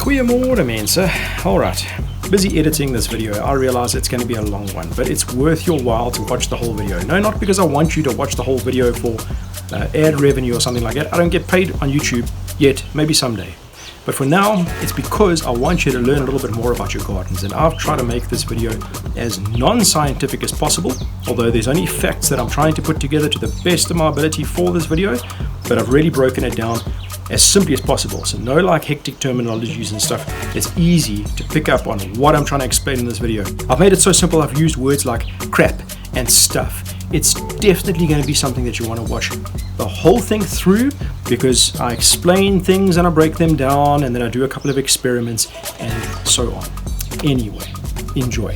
Goeiemorgen mensen. Alright, busy editing this video. I realize it's going to be a long one, but it's worth your while to watch the whole video. No, not because I want you to watch the whole video for ad revenue or something like that. I don't get paid on YouTube yet, maybe someday. But for now, it's because I want you to learn a little bit more about your gardens, and I've tried to make this video as non-scientific as possible, although there's only facts that I'm trying to put together to the best of my ability for this video, but I've really broken it down as simply as possible. So no like hectic terminologies and stuff. It's easy to pick up on what I'm trying to explain in this video. I've made it so simple. I've used words like crap and stuff. It's definitely going to be something that you want to watch the whole thing through, because I explain things and I break them down and then I do a couple of experiments and so on. Anyway, enjoy.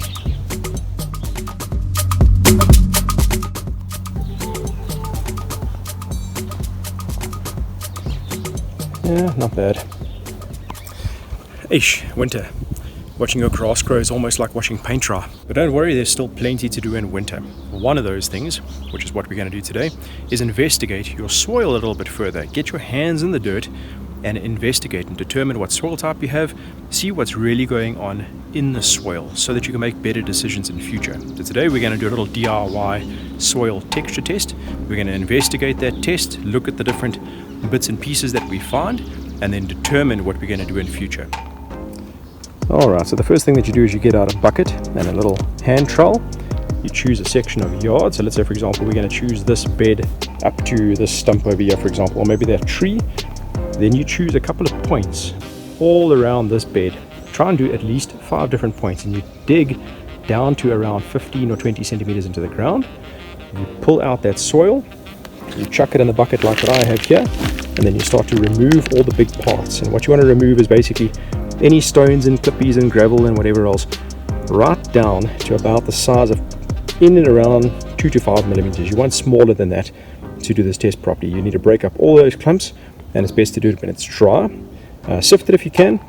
Yeah, not bad. Ish, winter. Watching your grass grow is almost like watching paint dry. But don't worry, there's still plenty to do in winter. One of those things, which is what we're going to do today, is investigate your soil a little bit further. Get your hands in the dirt and investigate and determine what soil type you have. See what's really going on in the soil so that you can make better decisions in future. So today we're going to do a little DIY soil texture test. We're going to investigate that test, look at the different bits and pieces that we find, and then determine what we're going to do in future. Alright, so the first thing that you do is you get out a bucket and a little hand trowel. You choose a section of yard. So let's say, for example, we're going to choose this bed up to this stump over here, for example, or maybe that tree. Then you choose a couple of points all around this bed. Try and do at least 5 different points, and you dig down to around 15 or 20 centimeters into the ground. You pull out that soil, you chuck it in the bucket like what I have here, and then you start to remove all the big parts. And what you want to remove is basically any stones and clippies and gravel and whatever else, right down to about the size of in and around 2 to 5 millimeters. You want smaller than that to do this test properly. You need to break up all those clumps, and it's best to do it when it's dry. Sift it if you can.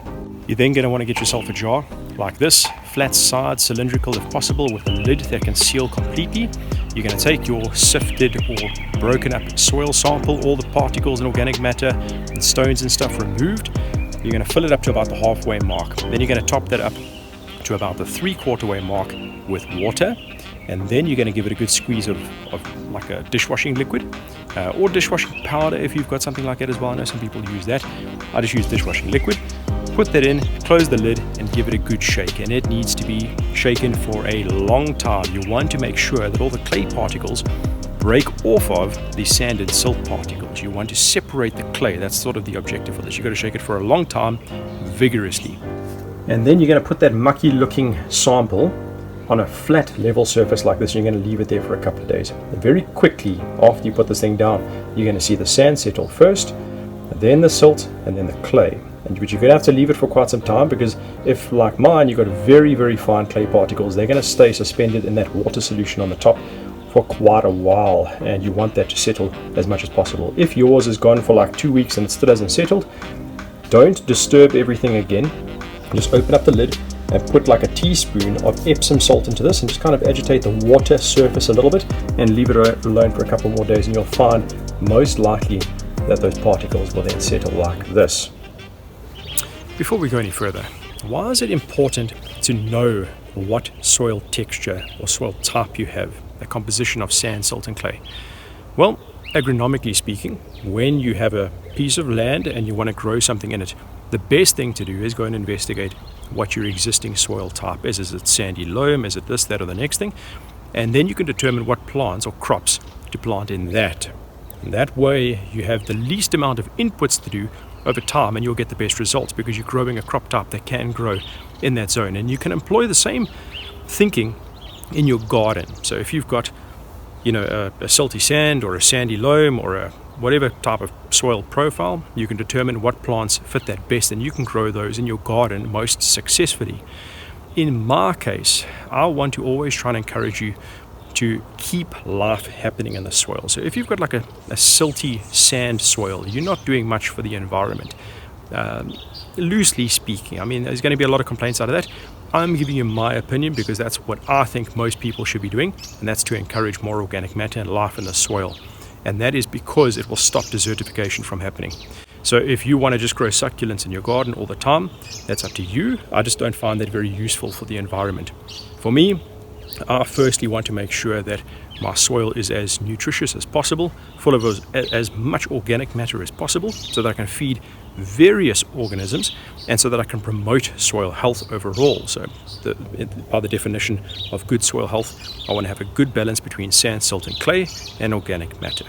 You're then going to want to get yourself a jar like this, flat side, cylindrical if possible, with a lid that can seal completely. You're going to take your sifted or broken up soil sample, all the particles and organic matter and stones and stuff removed. You're going to fill it up to about the halfway mark. Then you're going to top that up to about the 3/4 way mark with water. And then you're going to give it a good squeeze of like a dishwashing liquid or dishwashing powder if you've got something like that as well. I know some people use that. I just use dishwashing liquid. Put that in, close the lid, and give it a good shake. And it needs to be shaken for a long time. You want to make sure that all the clay particles break off of the sand and silt particles. You want to separate the clay. That's sort of the objective for this. You've got to shake it for a long time, vigorously. And then you're going to put that mucky looking sample on a flat level surface like this. You're going to leave it there for a couple of days. And very quickly after you put this thing down, you're going to see the sand settle first, then the silt, and then the clay. But you're going to have to leave it for quite some time, because if, like mine, you've got very, very fine clay particles, they're going to stay suspended in that water solution on the top for quite a while, and you want that to settle as much as possible. If yours is gone for like 2 weeks and it still hasn't settled, don't disturb everything again. Just open up the lid and put like a teaspoon of Epsom salt into this, and just kind of agitate the water surface a little bit and leave it alone for a couple more days, and you'll find most likely that those particles will then settle like this. Before we go any further, why is it important to know what soil texture or soil type you have, the composition of sand, silt and clay? Well, agronomically speaking, when you have a piece of land and you want to grow something in it, the best thing to do is go and investigate what your existing soil type is. Is it sandy loam? Is it this, that, or the next thing? And then you can determine what plants or crops to plant in that. And that way you have the least amount of inputs to do over time, and you'll get the best results, because you're growing a crop type that can grow in that zone. And you can employ the same thinking in your garden. So if you've got, a silty sand or a sandy loam or a whatever type of soil profile, you can determine what plants fit that best, and you can grow those in your garden most successfully. In my case, I want to always try and encourage you to keep life happening in the soil. So if you've got like a silty sand soil, you're not doing much for the environment. Loosely speaking, I mean, there's going to be a lot of complaints out of that. I'm giving you my opinion because that's what I think most people should be doing, and that's to encourage more organic matter and life in the soil. And that is because it will stop desertification from happening. So if you want to just grow succulents in your garden all the time, that's up to you. I just don't find that very useful for the environment. For me, I firstly want to make sure that my soil is as nutritious as possible, full of as much organic matter as possible, so that I can feed various organisms and so that I can promote soil health overall. So by the definition of good soil health, I want to have a good balance between sand, silt and clay and organic matter.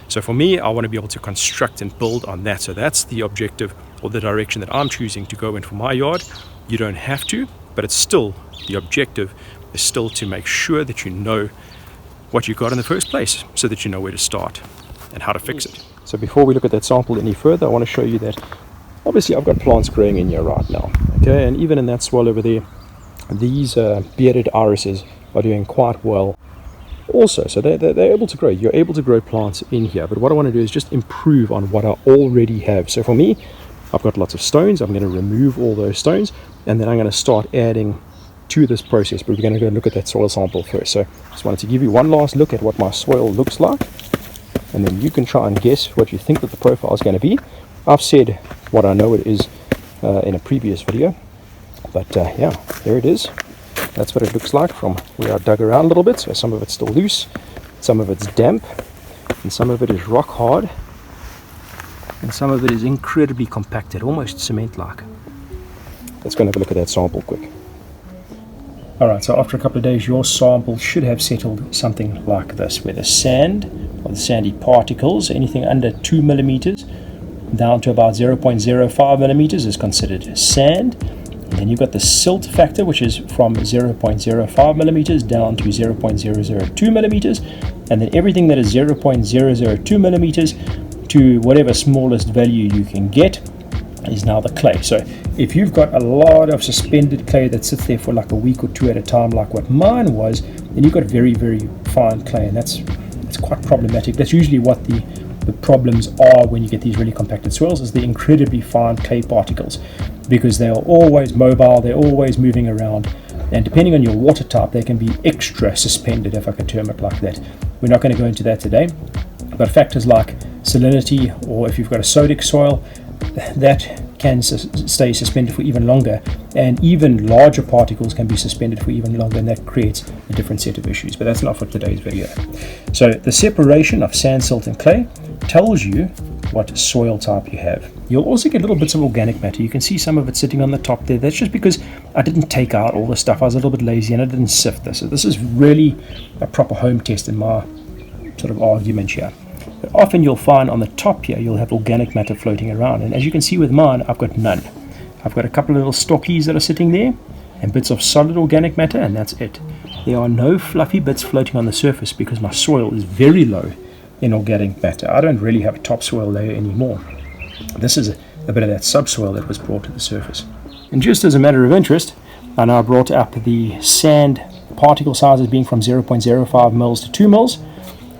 So for me, I want to be able to construct and build on that. So that's the objective or the direction that I'm choosing to go in for my yard. You don't have to, but it's still, the objective is still to make sure that you know what you got in the first place, so that you know where to start and how to fix it. So before we look at that sample any further, I want to show you that obviously I've got plants growing in here right now. Okay, and even in that swell over there, these bearded irises are doing quite well also. So they're able to grow. You're able to grow plants in here, but what I want to do is just improve on what I already have. So for me, I've got lots of stones. I'm going to remove all those stones, and then I'm going to start adding to this process, but we're going to go look at that soil sample first. So just wanted to give you one last look at what my soil looks like, and then you can try and guess what you think that the profile is going to be. I've said what I know it is in a previous video, but yeah, there it is. That's what it looks like from where I dug around a little bit. So some of it's still loose, some of it's damp, and some of it is rock hard, and some of it is incredibly compacted, almost cement-like. Let's go and have a look at that sample quick. Alright, so after a couple of days, your sample should have settled something like this, where the sand, or the sandy particles, anything under 2 millimeters down to about 0.05 millimeters is considered sand. And then you've got the silt factor, which is from 0.05 millimeters down to 0.002 millimeters. And then everything that is 0.002 millimeters to whatever smallest value you can get is now the clay. So if you've got a lot of suspended clay that sits there for like a week or two at a time, like what mine was, then you've got very, very fine clay, and that's quite problematic. That's usually what the problems are when you get these really compacted soils, is the incredibly fine clay particles, because they are always mobile, they're always moving around, and depending on your water type, they can be extra suspended, if I can term it like that. We're not going to go into that today, but factors like salinity, or if you've got a sodic soil, that can stay suspended for even longer, and even larger particles can be suspended for even longer, and that creates a different set of issues, but that's not for today's video. So the separation of sand, silt and clay tells you what soil type you have. You'll also get little bits of organic matter. You can see some of it sitting on the top there. That's just because I didn't take out all the stuff. I was a little bit lazy and I didn't sift this. So this is really a proper home test in my sort of argument here. But often you'll find on the top here, you'll have organic matter floating around. And as you can see with mine, I've got none. I've got a couple of little stockies that are sitting there and bits of solid organic matter, and that's it. There are no fluffy bits floating on the surface because my soil is very low in organic matter. I don't really have a topsoil layer anymore. This is a bit of that subsoil that was brought to the surface. And just as a matter of interest, I now brought up the sand particle sizes being from 0.05 mils to 2 mils.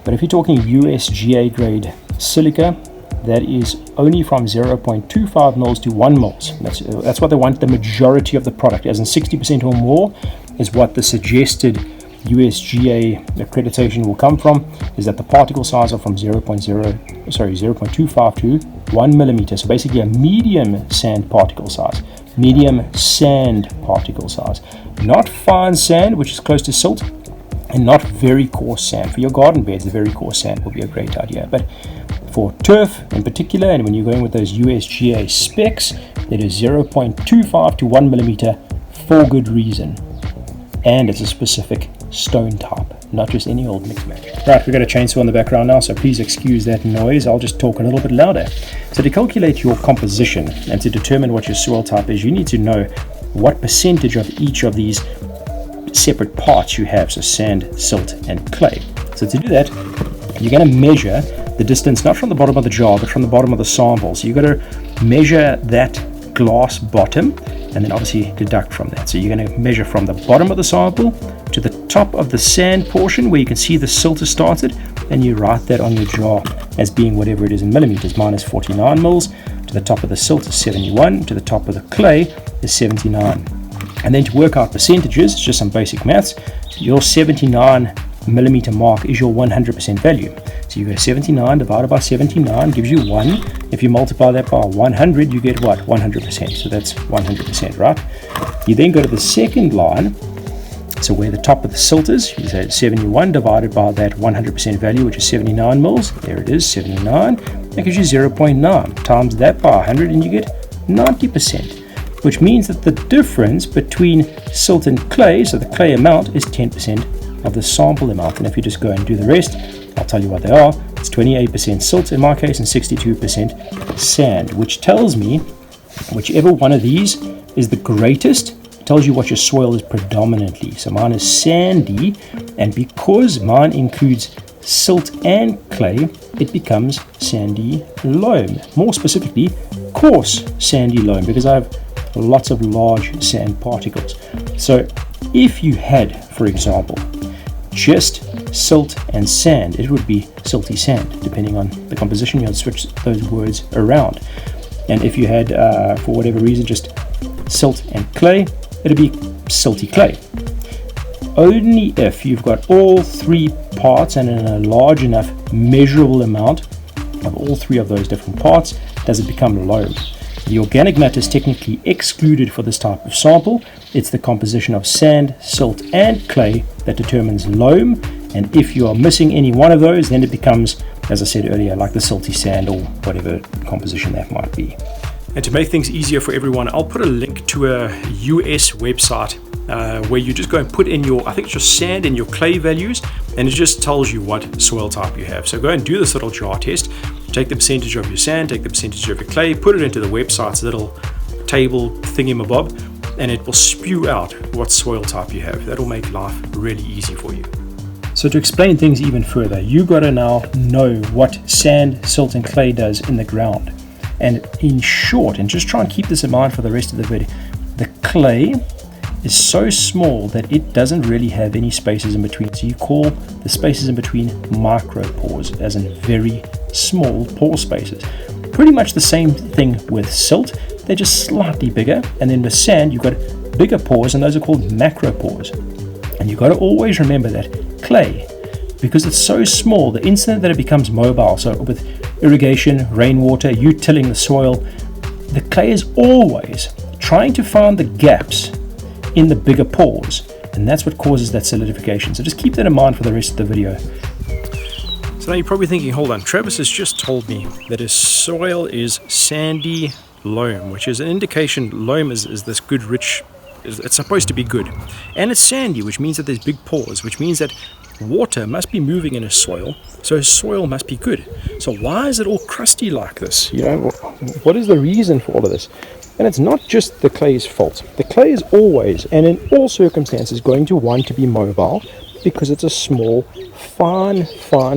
But if you're talking USGA grade silica, that is only from 0.25 mils to 1 mils. That's what they want the majority of the product, as in 60% or more is what the suggested USGA accreditation will come from, is that the particle size are from 0.25 to 1 millimeter. So basically a medium sand particle size. Medium sand particle size. Not fine sand, which is close to silt, and not very coarse sand. For your garden beds, the very coarse sand will be a great idea. But for turf in particular, and when you're going with those USGA specs, it is 0.25 to 1 millimeter for good reason. And it's a specific stone type, not just any old mix match. Right, we've got a chainsaw in the background now, so please excuse that noise. I'll just talk a little bit louder. So to calculate your composition and to determine what your soil type is, you need to know what percentage of each of these separate parts you have, so sand, silt and clay. So to do that, you're going to measure the distance not from the bottom of the jar but from the bottom of the sample. So you've got to measure that glass bottom and then obviously deduct from that. So you're going to measure from the bottom of the sample to the top of the sand portion where you can see the silt has started, and you write that on your jar as being whatever it is in millimeters. Mine is 49 mils, to the top of the silt is 71, to the top of the clay is 79. And then to work out percentages, it's just some basic maths. Your 79 millimeter mark is your 100% value. So So you go 79 divided by 79 gives you 1. If you multiply that by 100, you get what? 100%. So that's 100%, right? You then go to the second line. So where the top of the silt is, you say 71 divided by that 100% value, which is 79 mils. There it is, 79. That gives you 0.9. Times that by 100 and you get 90%. Which means that the difference between silt and clay, so the clay amount, is 10% of the sample amount. And if you just go and do the rest, I'll tell you what they are. It's 28% silt in my case and 62% sand, which tells me whichever one of these is the greatest, tells you what your soil is predominantly. So mine is sandy, and because mine includes silt and clay, it becomes sandy loam. More specifically, coarse sandy loam, because I have lots of large sand particles. So if you had, for example, just silt and sand, it would be silty sand. Depending on the composition, you have to switch those words around. And if you had, for whatever reason, just silt and clay, it'd be silty clay. Only if you've got all three parts and in a large enough measurable amount of all three of those different parts does it become loam. The organic matter is technically excluded for this type of sample. It's the composition of sand, silt and clay that determines loam, and if you are missing any one of those, then it becomes, as I said earlier, like the silty sand or whatever composition that might be. And to make things easier for everyone, I'll put a link to a US website where you just go and put in your, I think it's your sand and your clay values, and it just tells you what soil type you have. So go and do this little jar test. Take the percentage of your sand, take the percentage of your clay, put it into the website's little table thingamabob, and it will spew out what soil type you have. That'll make life really easy for you. So to explain things even further, you got to now know what sand, silt and clay does in the ground. And in short, and just try and keep this in mind for the rest of the video, the clay is so small that it doesn't really have any spaces in between. So you call the spaces in between micropores, as in very small pore spaces. Pretty much the same thing with silt, they're just slightly bigger. And then with sand, you've got bigger pores, and those are called macropores. And you've got to always remember that clay, because it's so small, the instant that it becomes mobile, so with irrigation, rainwater, you tilling the soil, the clay is always trying to find the gaps in the bigger pores, and that's what causes that solidification. So just keep that in mind for the rest of the video. So now you're probably thinking, hold on, Travis has just told me that his soil is sandy loam, which is an indication loam is this good, rich, it's supposed to be good. And it's sandy, which means that there's big pores, which means that water must be moving in his soil, so his soil must be good. So why is it all crusty like this? You know, what is the reason for all of this? And it's not just the clay's fault. The clay is always, and in all circumstances, going to want to be mobile because it's a small, fine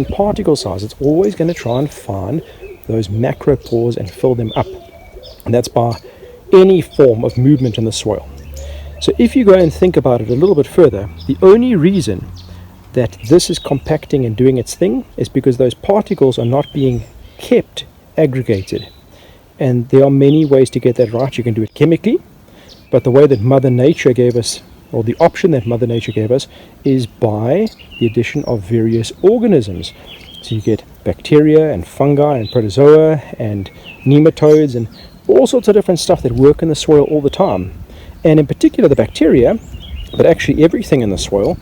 particle size. It's always going to try and find those macropores and fill them up. And that's by any form of movement in the soil. So if you go and think about it a little bit further, the only reason that this is compacting and doing its thing is because those particles are not being kept aggregated. And there are many ways to get that right. You can do it chemically, but the way that Mother Nature gave us, or the option that Mother Nature gave us, is by the addition of various organisms. So you get bacteria and fungi and protozoa and nematodes and all sorts of different stuff that work in the soil all the time. And in particular the bacteria, but actually everything in the soil,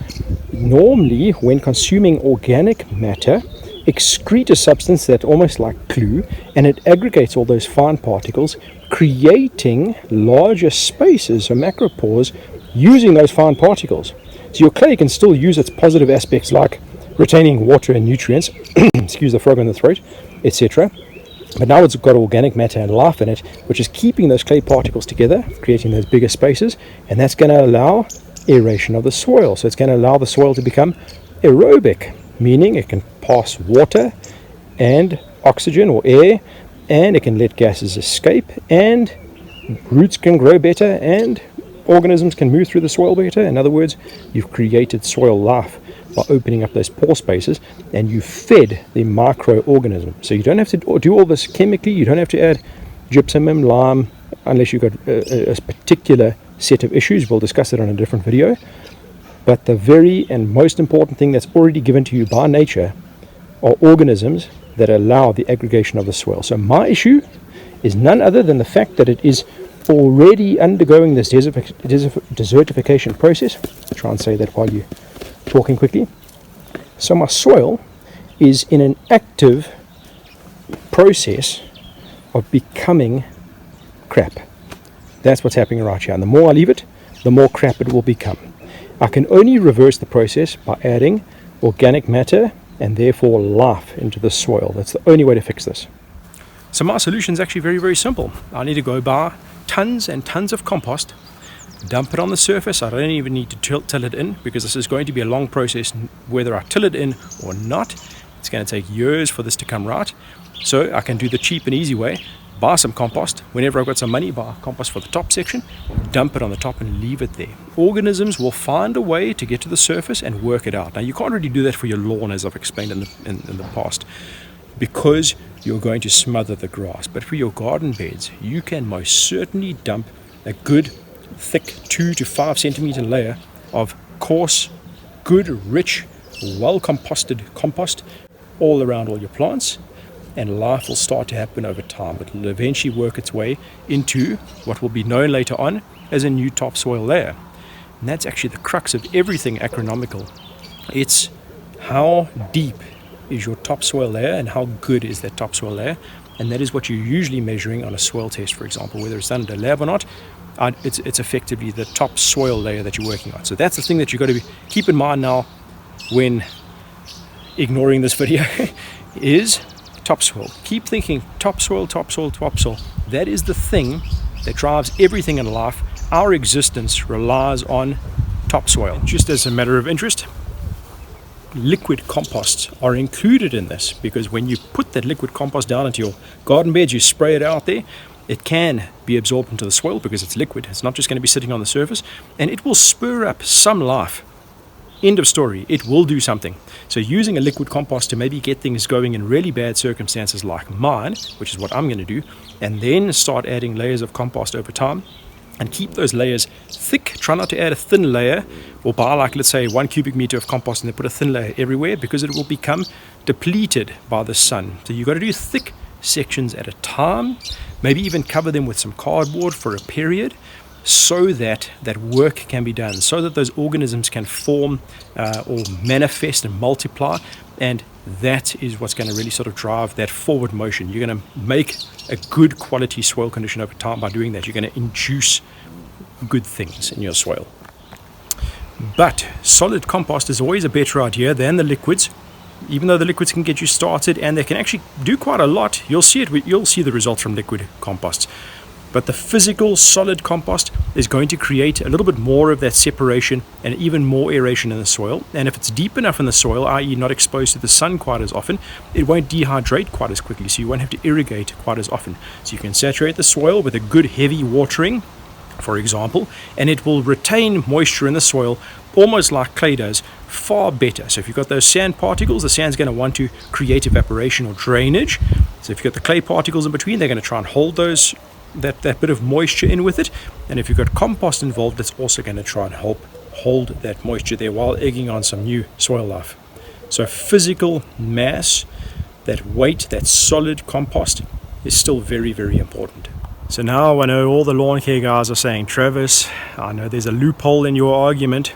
normally when consuming organic matter, excrete a substance that's almost like glue, and it aggregates all those fine particles, creating larger spaces or macropores using those fine particles. So your clay can still use its positive aspects like retaining water and nutrients, excuse the frog in the throat, etc. But now it's got organic matter and life in it, which is keeping those clay particles together, creating those bigger spaces, and that's going to allow aeration of the soil. So it's going to allow the soil to become aerobic, meaning it can pass water and oxygen or air, and it can let gases escape, and roots can grow better, and organisms can move through the soil better. In other words, you've created soil life by opening up those pore spaces, and you fed the microorganism. So you don't have to do all this chemically. You don't have to add gypsum and lime unless you've got a particular set of issues. We'll discuss it on a different video. But the very and most important thing that's already given to you by nature are organisms that allow the aggregation of the soil. So my issue is none other than the fact that it is already undergoing this desertification process. I'll try and say that while you're talking quickly. So my soil is in an active process of becoming crap. That's what's happening right here. And the more I leave it, the more crap it will become. I can only reverse the process by adding organic matter and therefore life into the soil. That's the only way to fix this. So my solution is actually very, very simple. I need to go buy tons and tons of compost, dump it on the surface. I don't even need to till it in, because this is going to be a long process whether I till it in or not. It's going to take years for this to come right. So I can do the cheap and easy way, buy some compost. Whenever I've got some money, buy compost for the top section, dump it on the top and leave it there. Organisms will find a way to get to the surface and work it out. Now you can't really do that for your lawn, as I've explained in the past, because you're going to smother the grass. But for your garden beds, you can most certainly dump a good thick 2 to 5 centimeter layer of coarse, good, rich, well composted compost all around all your plants, and life will start to happen over time. It will eventually work its way into what will be known later on as a new topsoil layer. And that's actually the crux of everything agronomical. It's how deep is your topsoil layer and how good is that topsoil layer. And that is what you're usually measuring on a soil test, for example, whether it's done at a lab or not. It's effectively the topsoil layer that you're working on. So that's the thing that you've got to keep in mind now when ignoring this video is topsoil. Keep thinking topsoil, topsoil, topsoil. That is the thing that drives everything in life. Our existence relies on topsoil. Just as a matter of interest, liquid composts are included in this, because when you put that liquid compost down into your garden beds, you spray it out there, it can be absorbed into the soil because it's liquid. It's not just going to be sitting on the surface, and it will spur up some life. End of story. It will do something. So using a liquid compost to maybe get things going in really bad circumstances like mine, which is what I'm going to do, and then start adding layers of compost over time, and keep those layers thick. Try not to add a thin layer, or buy, like, let's say 1 cubic meter of compost and then put a thin layer everywhere, because it will become depleted by the sun. So you've got to do thick sections at a time, maybe even cover them with some cardboard for a period, so that that work can be done, so that those organisms can form or manifest and multiply. And that is what's going to really sort of drive that forward motion. You're going to make a good quality soil condition over time by doing that. You're going to induce good things in your soil. But solid compost is always a better idea than the liquids. Even though the liquids can get you started and they can actually do quite a lot, you'll see the results from liquid composts. But the physical solid compost is going to create a little bit more of that separation and even more aeration in the soil. And if it's deep enough in the soil, i.e. not exposed to the sun quite as often, it won't dehydrate quite as quickly, so you won't have to irrigate quite as often. So you can saturate the soil with a good heavy watering, for example, and it will retain moisture in the soil almost like clay does, far better. So if you've got those sand particles, the sand's going to want to create evaporation or drainage. So if you've got the clay particles in between, they're going to try and hold that bit of moisture in with it. And if you've got compost involved, it's also going to try and help hold that moisture there while egging on some new soil life. So physical mass, that weight, that solid compost is still very, very important. So now I know all the lawn care guys are saying, Travis, I know there's a loophole in your argument.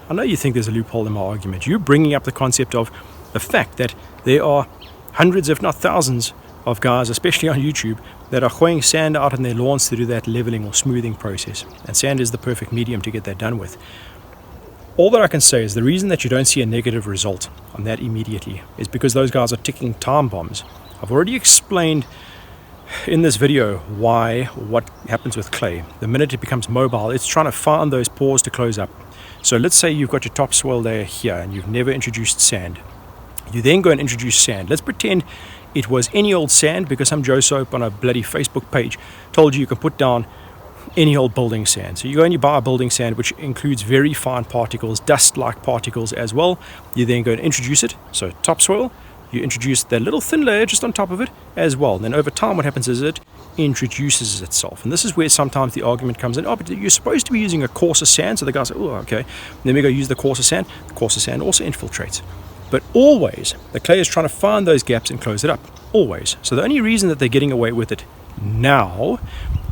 I know you think there's a loophole in my argument. You're bringing up the concept of the fact that there are hundreds, if not thousands, of guys, especially on YouTube, that are throwing sand out in their lawns to do that leveling or smoothing process. And sand is the perfect medium to get that done with. All that I can say is the reason that you don't see a negative result on that immediately is because those guys are ticking time bombs. I've already explained in this video what happens with clay. The minute it becomes mobile, it's trying to find those pores to close up. So let's say you've got your topsoil layer here and you've never introduced sand. You then go and introduce sand. Let's pretend it was any old sand because some Joe Soap on a bloody Facebook page told you can put down any old building sand. So you go and you buy a building sand which includes very fine particles, dust-like particles as well. You then go and introduce it. So topsoil, you introduce that little thin layer just on top of it as well. And then over time what happens is it introduces itself. And this is where sometimes the argument comes in, oh, but you're supposed to be using a coarser sand. So the guy says, oh, okay. And then we go use the coarser sand. The coarser sand also infiltrates. But always, the clay is trying to find those gaps and close it up. Always. So the only reason that they're getting away with it now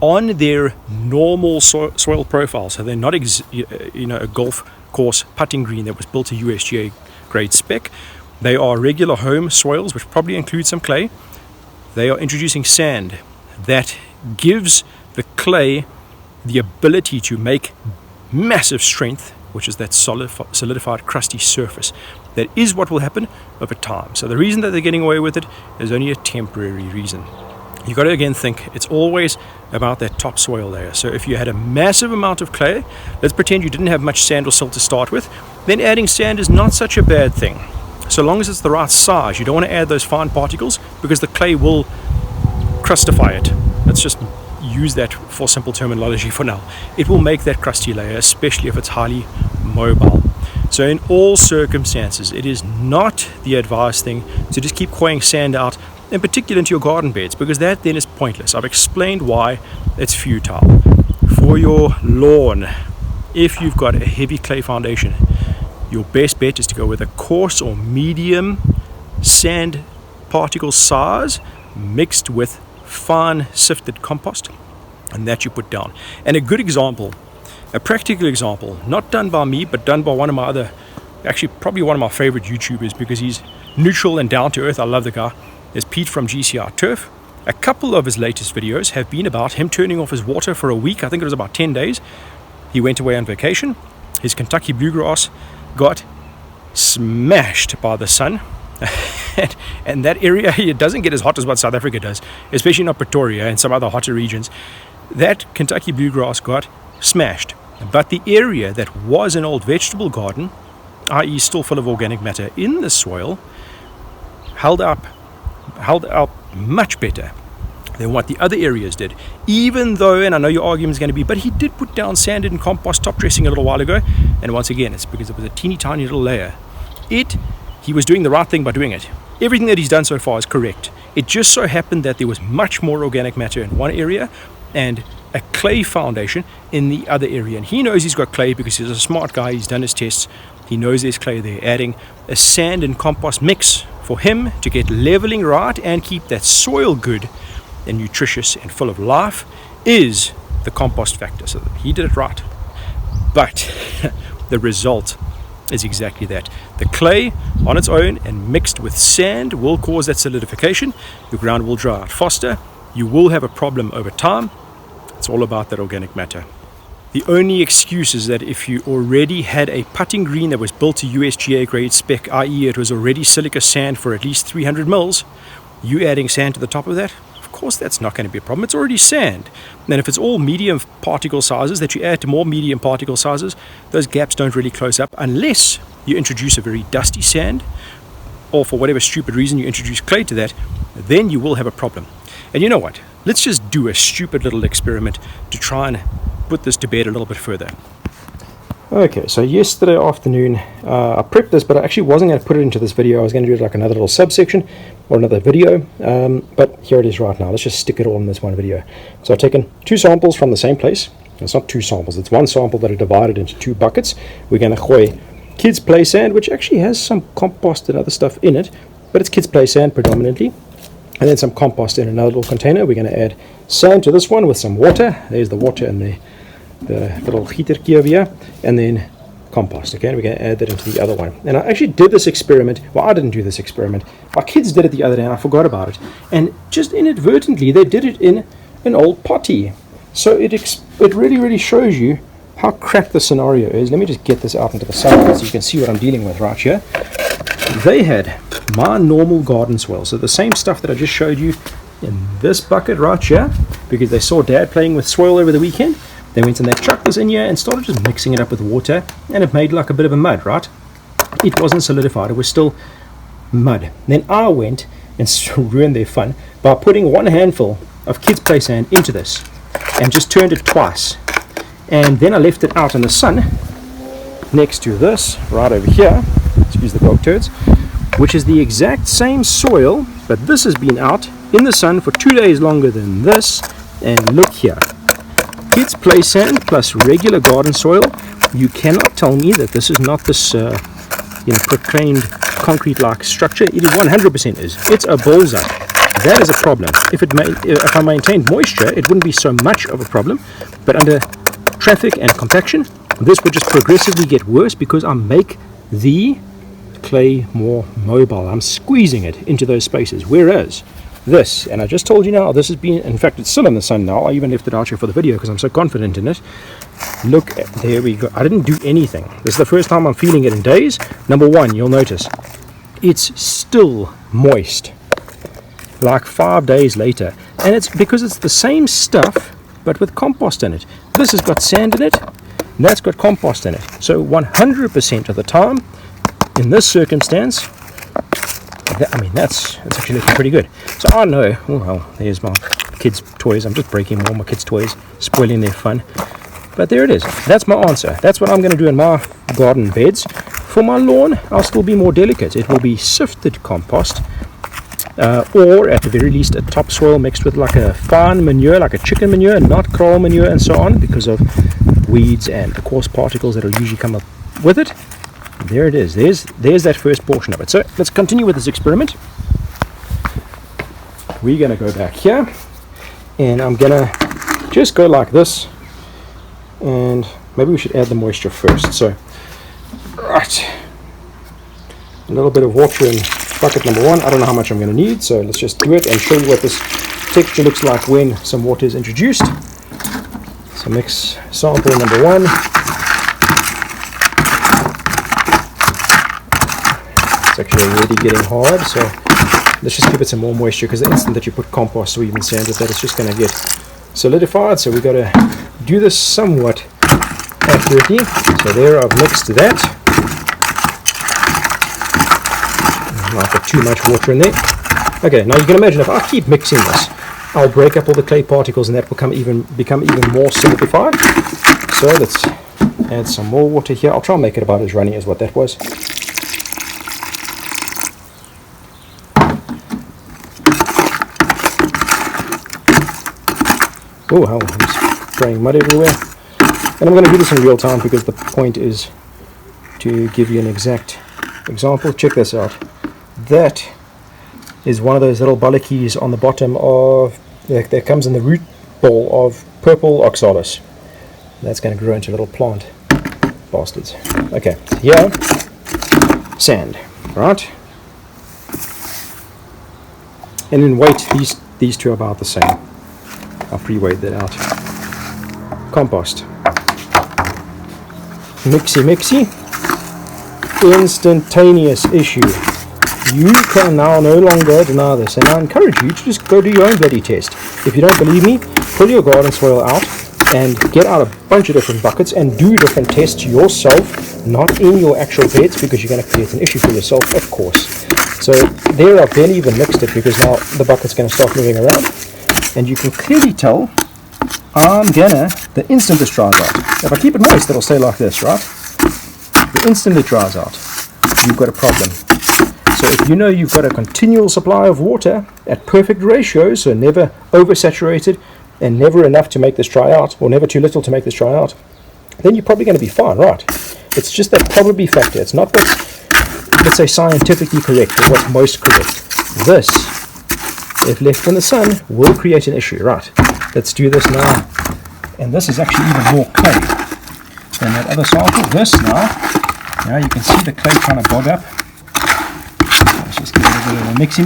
on their normal soil profile, so they're not a golf course putting green that was built to USGA grade spec. They are regular home soils, which probably include some clay. They are introducing sand that gives the clay the ability to make massive strength, which is that solidified crusty surface. That is what will happen over time. So the reason that they're getting away with it is only a temporary reason. You've got to again think it's always about that topsoil layer. So if you had a massive amount of clay, let's pretend you didn't have much sand or silt to start with, then adding sand is not such a bad thing. So long as it's the right size. You don't want to add those fine particles because the clay will crustify it. Let's just use that for simple terminology for now. It will make that crusty layer, especially if it's highly mobile. So in all circumstances, it is not the advised thing to just keep pouring sand out, in particular into your garden beds, because that then is pointless. I've explained why it's futile. For your lawn, if you've got a heavy clay foundation, your best bet is to go with a coarse or medium sand particle size mixed with fine sifted compost, and that you put down. And a good example, a practical example, not done by me but done by one of my other, actually probably one of my favorite YouTubers because he's neutral and down to earth. I love the guy. There's Pete from GCR Turf. A couple of his latest videos have been about him turning off his water for a week. I think it was about 10 days. He went away on vacation. His Kentucky bluegrass got smashed by the sun. And that area, it doesn't get as hot as what South Africa does, especially not Pretoria and some other hotter regions. That Kentucky bluegrass got smashed. But the area that was an old vegetable garden, i.e. still full of organic matter in the soil, held up much better than what the other areas did. Even though, and I know your argument is going to be, but he did put down sand and compost top dressing a little while ago, and once again, it's because it was a teeny tiny little layer. He was doing the right thing by doing it. Everything that he's done so far is correct. It just so happened that there was much more organic matter in one area and a clay foundation in the other area. And he knows he's got clay because he's a smart guy. He's done his tests. He knows there's clay there. Adding a sand and compost mix for him to get leveling right and keep that soil good and nutritious and full of life is the compost factor. So he did it right. But the result is exactly that. The clay on its own and mixed with sand will cause that solidification. Your ground will dry out faster. You will have a problem over time. It's all about that organic matter. The only excuse is that if you already had a putting green that was built to USGA grade spec, i.e. it was already silica sand for at least 300 mils, you adding sand to the top of that, of course that's not going to be a problem. It's already sand. And if it's all medium particle sizes that you add to more medium particle sizes, those gaps don't really close up unless you introduce a very dusty sand, or for whatever stupid reason you introduce clay to that, then you will have a problem. And you know what? Let's just do a stupid little experiment to try and put this to bed a little bit further. Okay, so yesterday afternoon I prepped this, but I actually wasn't going to put it into this video. I was going to do it like another little subsection or another video, but here it is right now. Let's just stick it all in this one video. So I've taken two samples from the same place. It's not two samples, it's one sample that I divided into two buckets. We're going to gooi kids play sand, which actually has some compost and other stuff in it, but it's kids play sand predominantly. And then some compost in another little container. We're going to add sand to this one with some water. There's the water and the little gietertjie over here, and then compost. Okay, and we're going to add that into the other one. And I actually did this experiment. Well, I didn't do this experiment. My kids did it the other day and I forgot about it. And just inadvertently, they did it in an old potty. So it really shows you how crap the scenario is. Let me just get this out into the sun so you can see what I'm dealing with right here. They had my normal garden soil, so the same stuff that I just showed you in this bucket right here, because they saw Dad playing with soil over the weekend. They went and they chucked this in here and started just mixing it up with water, and it made like a bit of a mud, right? It wasn't solidified, it was still mud. Then I went and ruined their fun by putting one handful of kids play sand into this and just turned it twice, and then I left it out in the sun next to this right over here. Excuse the dog turds, which is the exact same soil, but this has been out in the sun for 2 days longer than this. And look here, kids play sand plus regular garden soil. You cannot tell me that this is not this proclaimed concrete-like structure. It 100% is. It's a bullseye. That is a problem. If I maintained moisture, it wouldn't be so much of a problem. But under traffic and compaction, this would just progressively get worse because I make the clay more mobile. I'm squeezing it into those spaces. Whereas this, and I just told you now, this has been, in fact, it's still in the sun now. I even left it out here for the video because I'm so confident in it. Look, there we go. I didn't do anything. This is the first time I'm feeling it in days. Number one, you'll notice it's still moist like 5 days later, and it's because it's the same stuff but with compost in it. This has got sand in it, and that's got compost in it. So 100% of the time in this circumstance, that's actually looking pretty good. So I know, oh well, there's my kids' toys. I'm just breaking all my kids' toys, spoiling their fun. But there it is. That's my answer. That's what I'm going to do in my garden beds. For my lawn, I'll still be more delicate. It will be sifted compost, or at the very least a topsoil mixed with like a fine manure, like a chicken manure, not coral manure and so on, because of weeds and the coarse particles that will usually come up with it. There it is. There's that first portion of it. So let's continue with this experiment. We're going to go back here, and I'm going to just go like this, and maybe we should add the moisture first. So, right, a little bit of water in bucket number one. I don't know how much I'm going to need, so let's just do it and show you what this texture looks like when some water is introduced. So mix sample number one. It's actually already getting hard, so let's just give it some more moisture, because the instant that you put compost or even sand with that, it's just going to get solidified. So we've got to do this somewhat accurately. So there, I've mixed that. Not put too much water in there. Okay, now you can imagine if I keep mixing this, I'll break up all the clay particles, and that will become even more solidified. So let's add some more water here. I'll try and make it about as runny as what that was. Oh, hell, I'm spraying mud everywhere. And I'm going to do this in real time because the point is to give you an exact example. Check this out. That is one of those little bollockys on the bottom of that comes in the root ball of purple oxalis. That's going to grow into a little plant, bastards. Okay, here, sand, right? And in weight, these two are about the same. I'll pre-weigh that out. Compost. Mixy. Instantaneous issue. You can now no longer deny this, and I encourage you to just go do your own bloody test. If you don't believe me, pull your garden soil out and get out a bunch of different buckets and do different tests yourself, not in your actual beds, because you're going to create an issue for yourself, of course. So there, I've barely even mixed it, because now the bucket's going to start moving around, and you can clearly tell the instant this dries out. If I keep it moist, it'll stay like this, right? The instant it dries out, you've got a problem. So if you know you've got a continual supply of water at perfect ratios, so never oversaturated and never enough to make this dry out, or never too little to make this dry out, then you're probably going to be fine, right? It's just that probability factor. It's not what's, let's say, scientifically correct or what's most correct. This, if left in the sun, will create an issue, right? Let's do this now. And this is actually even more clay than that other sample. This now, you can see the clay kind of bog up. Let's just give it a bit of a mixy.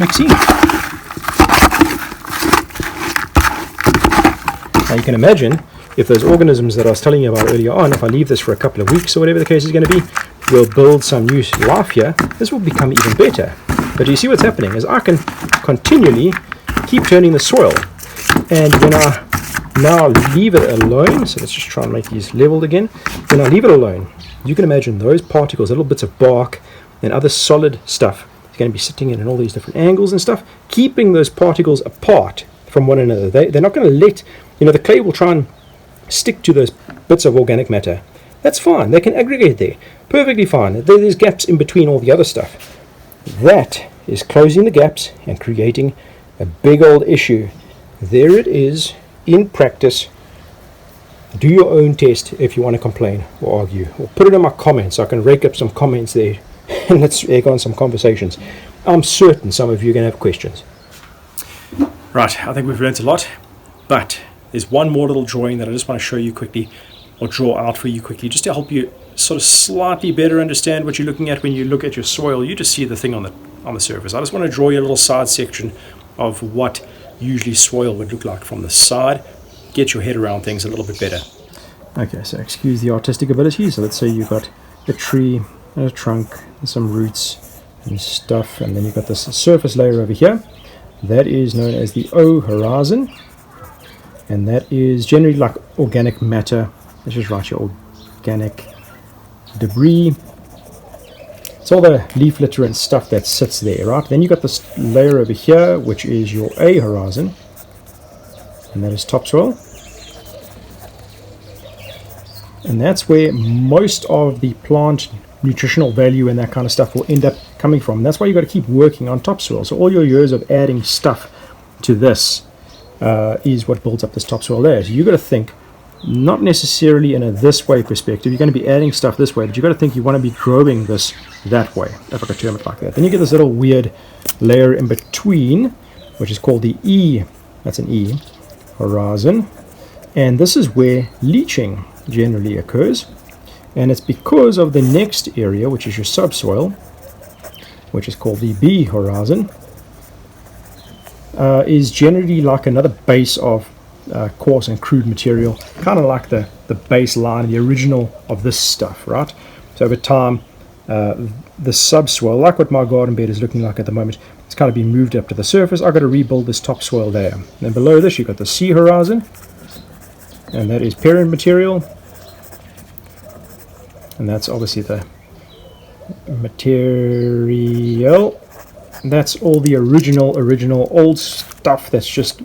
Now you can imagine if those organisms that I was telling you about earlier on, if I leave this for a couple of weeks or whatever the case is going to be, we'll build some new life here. This will become even better. But you see what's happening is I can continually keep turning the soil, and when I now leave it alone, so let's just try and make these leveled again. When I leave it alone, you can imagine those particles, little bits of bark and other solid stuff, is going to be sitting in all these different angles and stuff, keeping those particles apart from one another. They're not going to let, the clay will try and stick to those bits of organic matter. That's fine. They can aggregate there. Perfectly fine. There's gaps in between all the other stuff. That is closing the gaps and creating a big old issue. There it is in practice. Do your own test if you want to complain or argue, or put it in my comments so I can rake up some comments there. and let's egg on some conversations. I'm certain some of you are going to have questions. Right, I think we've learnt a lot, but there's one more little drawing that I just want to show you quickly, or draw out for you quickly, just to help you sort of slightly better understand what you're looking at when you look at your soil. You just see the thing on the surface. I just want to draw you a little side section of what usually soil would look like from the side, get your head around things a little bit better. Okay, so excuse the artistic ability. So let's say you've got a tree and a trunk and some roots and stuff, and then you've got this surface layer over here. That is known as the O horizon, and that is generally like organic matter. Let's just write your organic debris. It's all the leaf litter and stuff that sits there, right? Then you've got this layer over here, which is your A horizon, and that is topsoil. And that's where most of the plant nutritional value and that kind of stuff will end up coming from. And that's why you've got to keep working on topsoil. So all your years of adding stuff to this is what builds up this topsoil there. So you've got to think not necessarily in a this way perspective. You're going to be adding stuff this way, but you've got to think you want to be growing this that way, if I could term it like that. Then you get this little weird layer in between, which is called the E, that's an E, horizon. And this is where leaching generally occurs. And it's because of the next area, which is your subsoil, which is called the B horizon, is generally like another base of coarse and crude material, kind of like the baseline, the original of this stuff, right? So over time, the subsoil, like what my garden bed is looking like at the moment, it's kind of been moved up to the surface. I've got to rebuild this topsoil there. Then below this, you've got the C horizon, and that is parent material, and that's obviously the material. That's all the original old stuff that's just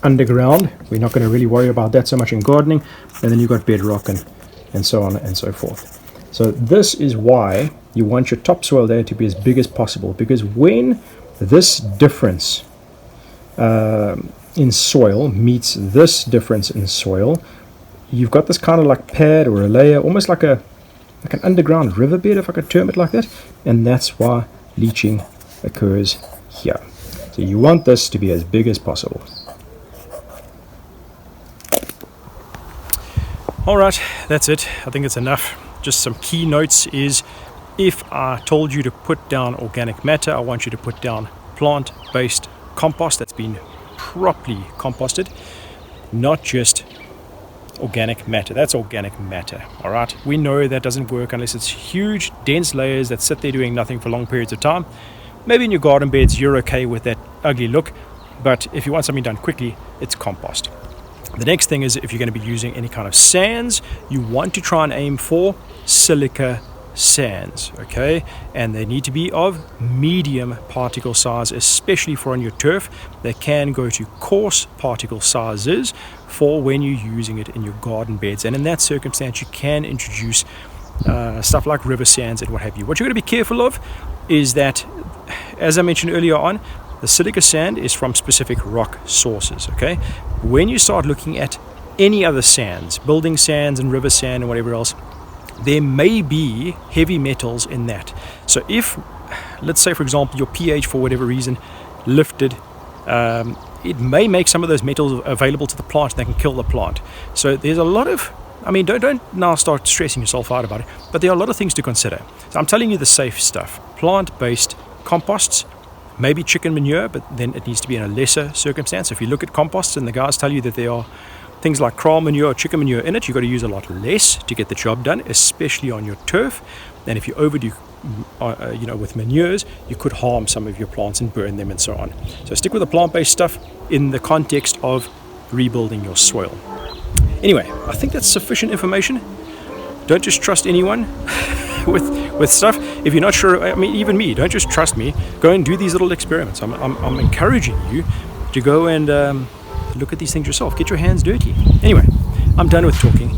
underground. We're not going to really worry about that so much in gardening. And then you've got bedrock and so on and so forth. So this is why you want your topsoil there to be as big as possible, because when this difference in soil meets this difference in soil, you've got this kind of like pad or a layer, almost like an underground riverbed, if I could term it like that. And that's why leaching occurs here. So you want this to be as big as possible. Alright, that's it. I think it's enough. Just some key notes is, if I told you to put down organic matter, I want you to put down plant-based compost that's been properly composted, not just organic matter. That's organic matter. Alright, we know that doesn't work unless it's huge, dense layers that sit there doing nothing for long periods of time. Maybe in your garden beds you're okay with that ugly look, but if you want something done quickly, it's compost. The next thing is, if you're going to be using any kind of sands, you want to try and aim for silica sands, okay? And they need to be of medium particle size, especially for on your turf. They can go to coarse particle sizes for when you're using it in your garden beds. And in that circumstance, you can introduce stuff like river sands and what have you. What you're going to be careful of is that, as I mentioned earlier on, the silica sand is from specific rock sources, okay? When you start looking at any other sands, building sands and river sand and whatever else, there may be heavy metals in that. So if, let's say for example, your pH for whatever reason lifted, it may make some of those metals available to the plant that can kill the plant. So there's a lot of, don't now start stressing yourself out about it, but there are a lot of things to consider. So I'm telling you the safe stuff. Plant-based composts, maybe chicken manure, but then it needs to be in a lesser circumstance. If you look at composts and the guys tell you that there are things like kraal manure or chicken manure in it, you've got to use a lot less to get the job done, especially on your turf. And if you overdo with manures, you could harm some of your plants and burn them and so on. So stick with the plant-based stuff in the context of rebuilding your soil. Anyway, I think that's sufficient information. Don't just trust anyone with stuff. If you're not sure, even me, don't just trust me. Go and do these little experiments. I'm encouraging you to go and look at these things yourself. Get your hands dirty. Anyway, I'm done with talking.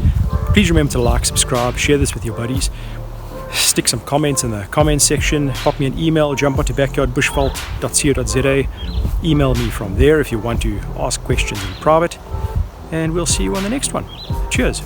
Please remember to like, subscribe, share this with your buddies. Stick some comments in the comments section. Pop me an email, jump onto backyardbushveld.co.za. Email me from there if you want to ask questions in private. And we'll see you on the next one. Cheers.